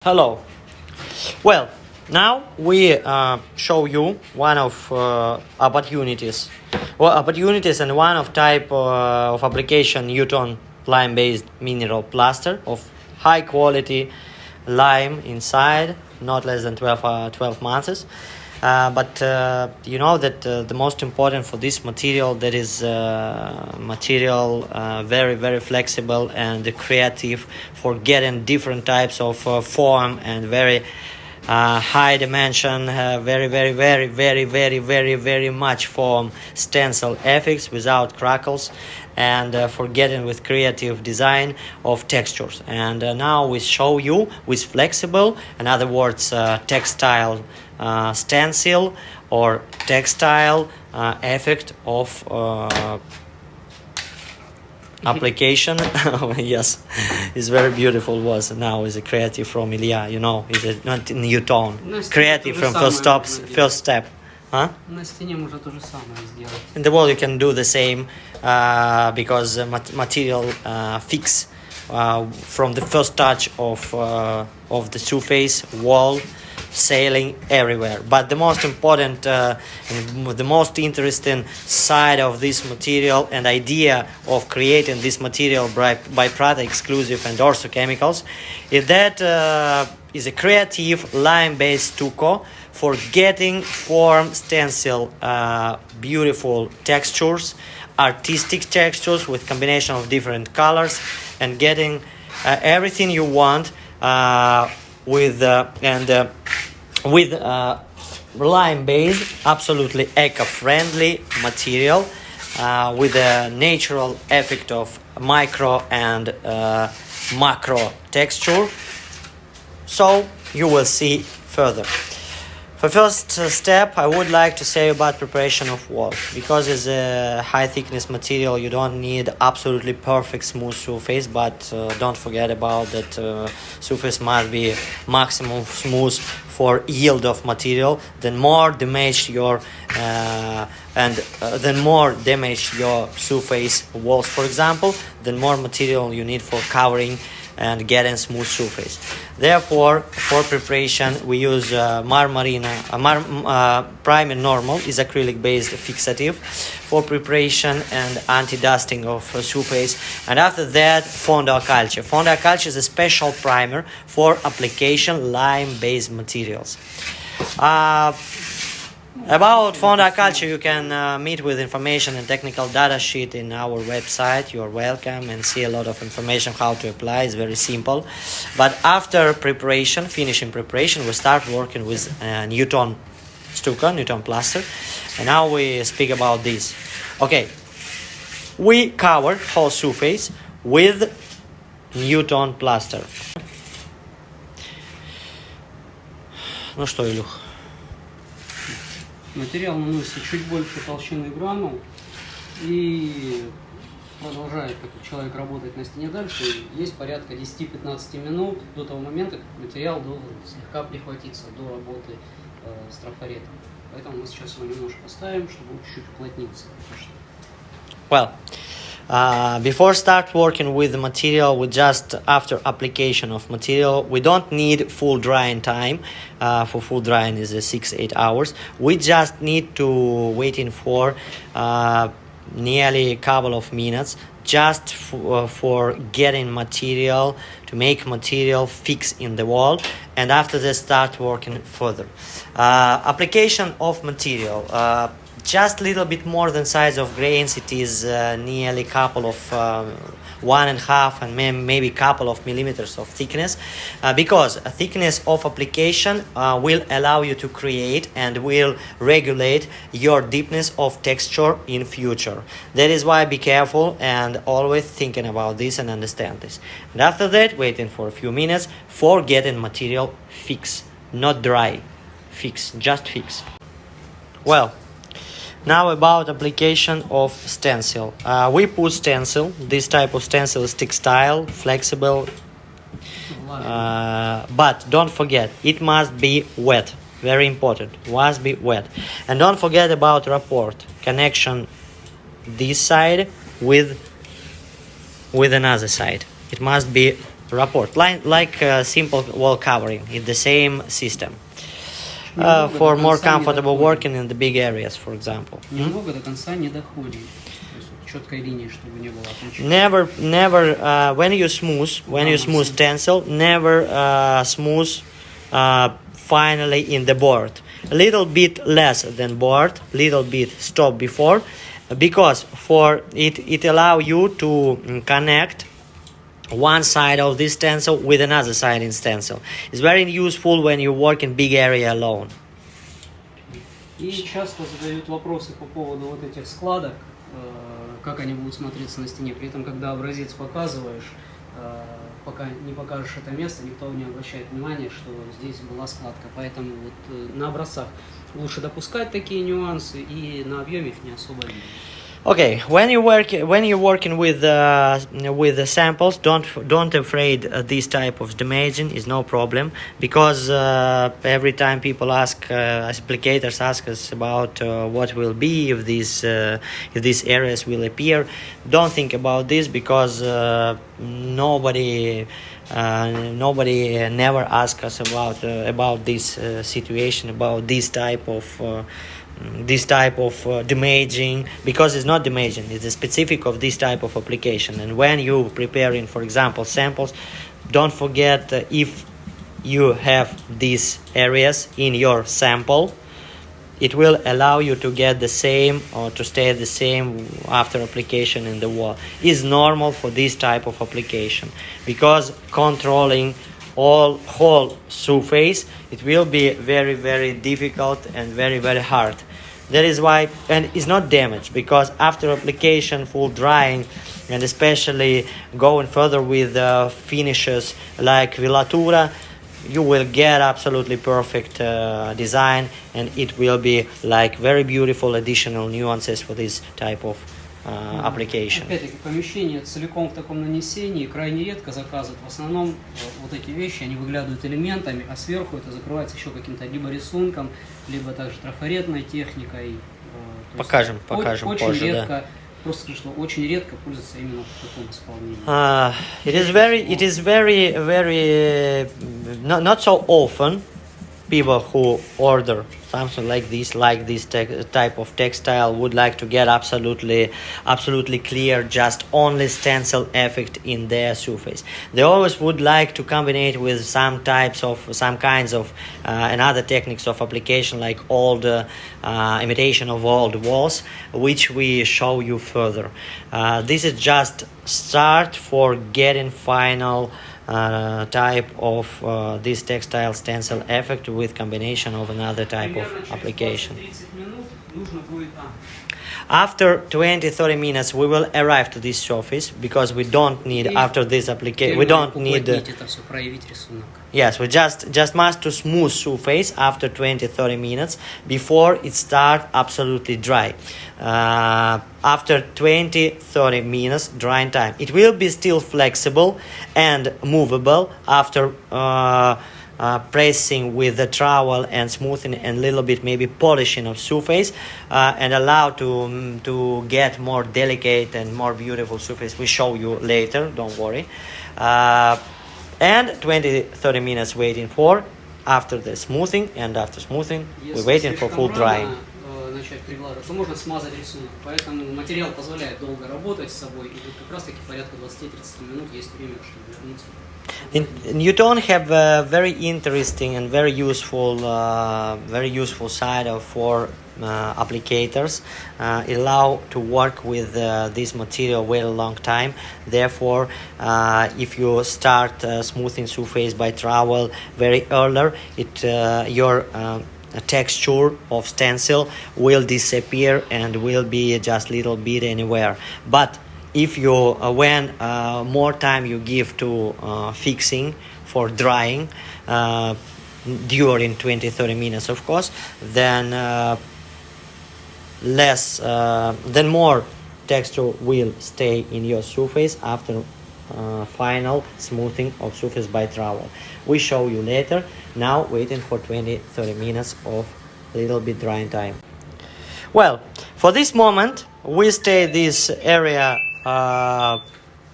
Hello. Well, now we show you one of opportunities. Opportunities and one of type of application NEWTONE lime-based mineral plaster of high quality lime inside, not less than 12 months. But you know that the most important for this material, that is material very flexible and creative for getting different types of form and very high dimension, very much form stencil effects without crackles, and for getting with creative design of textures. And now we show you with flexible, in other words, textile stencil or textile effect of application. Yes, it's very beautiful. Was now is a creative from Ilya, you know, is it not NEWTONE, creative from first step. Huh? На стене можно то же самое сделать. In the wall you can do the same because material fix from the first touch of the surface wall, sailing everywhere. But the most important the most interesting side of this material and idea of creating this material by PRATTA Exclusive and also chemicals is that is a creative lime-based stucco for getting form stencil beautiful textures, artistic textures with combination of different colors, and getting everything you want with lime-based, absolutely eco-friendly material with a natural effect of micro and macro texture. So you will see further. For first step, I would like to say about preparation of wall. Because it's a high thickness material, you don't need absolutely perfect smooth surface, but don't forget about that surface must be maximum smooth for yield of material. Then more damage your surface walls, for example, then more material you need for covering and getting smooth surface. Therefore, for preparation, we use primer normal is acrylic based fixative for preparation and anti-dusting of surface. And after that, Fondo Calce. Fondo Calce is a special primer for application lime based materials. About Fondo Calce, you can meet with information and technical data sheet in our website. You are welcome and see a lot of information how to apply. It's very simple. But after preparation, finishing preparation, we start working with NEWTONE stucco, NEWTONE plaster. And now we speak about this. Okay, we cover whole surface with NEWTONE plaster. Ну что, Илюх? Материал наносится чуть больше толщины гранул и продолжает как человек работать на стене дальше. Есть порядка 10-15 минут до того момента, как материал должен слегка прихватиться до работы с трафаретом. Поэтому мы сейчас его немножко поставим, чтобы он чуть-чуть уплотнился. Well, before start working with the material, we just after application of material, we don't need full drying time. For full drying is 6-8 hours. We just need to waiting for nearly a couple of minutes just for getting material, to make material fix in the wall, and after that start working further. Application of material. Just a little bit more than size of grains. It is nearly couple of 1.5 and maybe couple of millimeters of thickness, because a thickness of application will allow you to create and will regulate your deepness of texture in future. That is why be careful and always thinking about this and understand this. And after that, waiting for a few minutes for getting material fix, not dry, fix, just fix. Well, now about application of stencil. We put stencil. This type of stencil is textile, flexible, but don't forget, it must be wet. Very important, must be wet. And don't forget about rapport, connection this side with another side. It must be rapport, like simple wall covering in the same system. For more comfortable working in the big areas, for example. Немного до конца не доходим. То есть четкой линии, чтобы не было окончательно. Never, when you smooth stencil, never smooth finally in the board. A little bit less than board, little bit stop before, because for it allow you to connect one side of this stencil with another side in stencil. It's very useful when you work in big area alone. И часто задают вопросы по поводу вот этих складок, как они будут смотреться на стене. При этом, когда образец показываешь, пока не покажешь это место, никто не обращает внимания, что здесь была складка. Поэтому вот на образцах лучше допускать такие нюансы, и на объеме их не особо видно. Okay, when you're working with the samples, don't afraid this type of damaging is no problem, because every time people ask, applicators ask us about what will be if these areas will appear. Don't think about this, because nobody never ask us about this situation, about this type of damaging, because it's not damaging, it's a specific of this type of application. And when you preparing, for example, samples, don't forget if you have these areas in your sample, it will allow you to get the same or to stay the same after application in the wall. It's normal for this type of application, because controlling whole surface, it will be very, very difficult and very, very hard. That is why, and it's not damaged, because after application, full drying, and especially going further with finishes like velatura, you will get absolutely perfect design, and it will be like very beautiful additional nuances for this type of application. Опять-таки, помещение целиком в таком нанесении крайне редко заказывают. В основном вот эти вещи, они выглядывают элементами, а сверху это закрывается еще каким-то либо рисунком, либо также трафаретной техникой. Покажем очень позже, редко, да. Просто скажу, что очень редко пользуются именно в таком исполнении. It is very not so often people who order something like this type of textile would like to get absolutely clear, just only stencil effect in their surface. They always would like to combine it with some kinds of and other techniques of application, like old imitation of old walls, which we show you further. This is just start for getting final type of this textile stencil effect with combination of another type of application. After 20-30 minutes we will arrive to this surface, because we don't need after this application we don't need yes, we just must to smooth surface after 20-30 minutes before it start absolutely dry. After 20-30 minutes drying time, it will be still flexible and movable after pressing with the trowel and smoothing and a little bit maybe polishing of surface, and allow to get more delicate and more beautiful surface. We show you later, don't worry. And 20-30 minutes waiting for after the smoothing, and after smoothing we're waiting for full drying. Начать приглаживать, то можно смазать рисунок. Поэтому материал позволяет долго работать с собой, и вот как раз таки порядка 20-30 минут есть время, чтобы вернуться. NEWTONE have a very interesting and very useful side for applicators. It allow to work with this material very long time. Therefore, if you start smoothing surface by trowel very earlier, your texture of stencil will disappear and will be just little bit anywhere. But if you when more time you give to fixing for drying during 20-30 minutes, of course, then more texture will stay in your surface after final smoothing of surface by trowel. We show you later. Now waiting for 20-30 minutes of little bit drying time. Well, for this moment we stay this area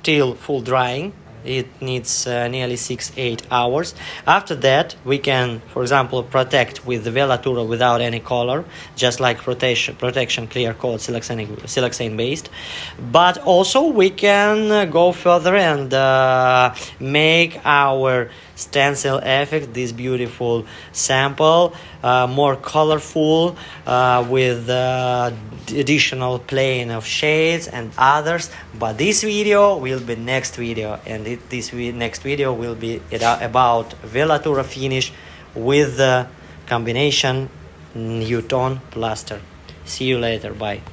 till full drying. it needs nearly 6-8 hours. After that, we can, for example, protect with the Velatura without any color, just like protection clear coat siloxane based. But also we can go further and make our stencil effect, this beautiful sample, more colorful, with additional playing of shades and others. But this video will be next video, and next video will be about Velatura finish with the combination NEWTONE plaster. See you later. Bye.